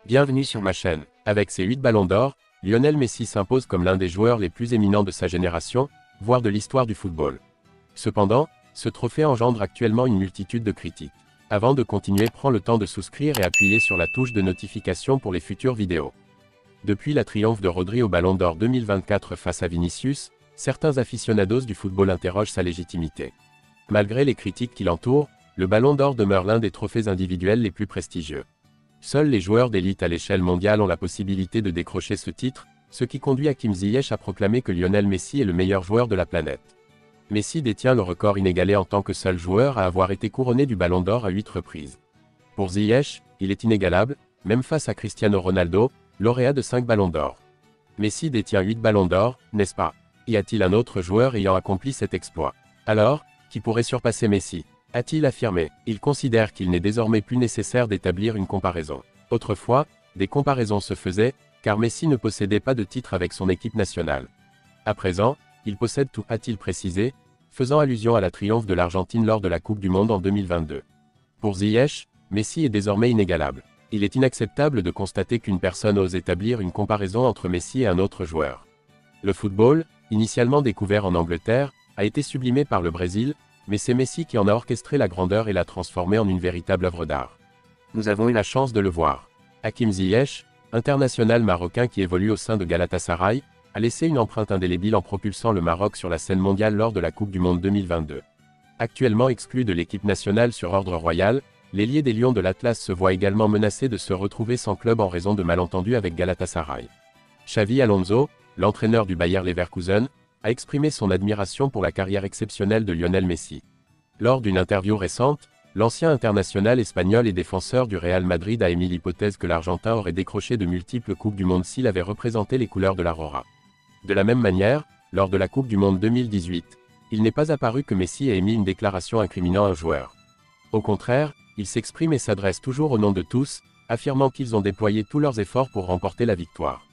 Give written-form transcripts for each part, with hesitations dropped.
Bienvenue sur ma chaîne. Avec ses 8 ballons d'or, Lionel Messi s'impose comme l'un des joueurs les plus éminents de sa génération, voire de l'histoire du football. Cependant, ce trophée engendre actuellement une multitude de critiques. Avant de continuer, prends le temps de souscrire et appuyer sur la touche de notification pour les futures vidéos. Depuis la triomphe de Rodri au Ballon d'Or 2024 face à Vinicius, certains aficionados du football interrogent sa légitimité. Malgré les critiques qui l'entourent, le Ballon d'Or demeure l'un des trophées individuels les plus prestigieux. Seuls les joueurs d'élite à l'échelle mondiale ont la possibilité de décrocher ce titre, ce qui conduit Hakim Ziyech à proclamer que Lionel Messi est le meilleur joueur de la planète. Messi détient le record inégalé en tant que seul joueur à avoir été couronné du Ballon d'Or à 8 reprises. Pour Ziyech, il est inégalable, même face à Cristiano Ronaldo, lauréat de 5 Ballons d'Or. Messi détient 8 Ballons d'Or, n'est-ce pas? Y a-t-il un autre joueur ayant accompli cet exploit? Alors, qui pourrait surpasser Messi? A-t-il affirmé. Il considère qu'il n'est désormais plus nécessaire d'établir une comparaison. Autrefois, des comparaisons se faisaient, car Messi ne possédait pas de titre avec son équipe nationale. À présent, il possède tout, a-t-il précisé, faisant allusion à la triomphe de l'Argentine lors de la Coupe du Monde en 2022. Pour Ziyech, Messi est désormais inégalable. Il est inacceptable de constater qu'une personne ose établir une comparaison entre Messi et un autre joueur. Le football, initialement découvert en Angleterre, a été sublimé par le Brésil, mais c'est Messi qui en a orchestré la grandeur et l'a transformé en une véritable œuvre d'art. Nous avons eu la chance de le voir. Hakim Ziyech, international marocain qui évolue au sein de Galatasaray, a laissé une empreinte indélébile en propulsant le Maroc sur la scène mondiale lors de la Coupe du Monde 2022. Actuellement exclu de l'équipe nationale sur ordre royal, l'ailier des Lions de l'Atlas se voit également menacé de se retrouver sans club en raison de malentendus avec Galatasaray. Xavi Alonso, l'entraîneur du Bayer Leverkusen, a exprimé son admiration pour la carrière exceptionnelle de Lionel Messi. Lors d'une interview récente, l'ancien international espagnol et défenseur du Real Madrid a émis l'hypothèse que l'Argentin aurait décroché de multiples Coupes du Monde s'il avait représenté les couleurs de l'Aurora. De la même manière, lors de la Coupe du Monde 2018, il n'est pas apparu que Messi ait émis une déclaration incriminant un joueur. Au contraire, il s'exprime et s'adresse toujours au nom de tous, affirmant qu'ils ont déployé tous leurs efforts pour remporter la victoire.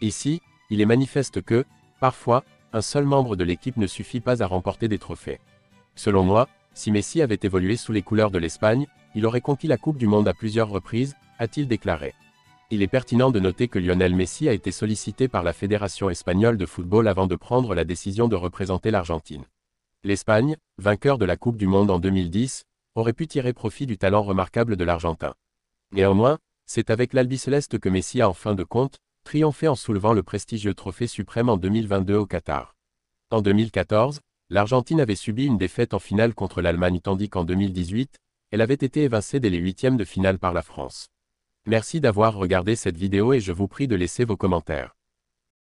Ici, il est manifeste que, parfois, un seul membre de l'équipe ne suffit pas à remporter des trophées. Selon moi, si Messi avait évolué sous les couleurs de l'Espagne, il aurait conquis la Coupe du Monde à plusieurs reprises, a-t-il déclaré. Il est pertinent de noter que Lionel Messi a été sollicité par la Fédération espagnole de football avant de prendre la décision de représenter l'Argentine. L'Espagne, vainqueur de la Coupe du Monde en 2010, aurait pu tirer profit du talent remarquable de l'Argentin. Néanmoins, c'est avec l'Albiceleste que Messi a en fin de compte triomphé en soulevant le prestigieux trophée suprême en 2022 au Qatar. En 2014, l'Argentine avait subi une défaite en finale contre l'Allemagne tandis qu'en 2018, elle avait été évincée dès les huitièmes de finale par la France. Merci d'avoir regardé cette vidéo et je vous prie de laisser vos commentaires.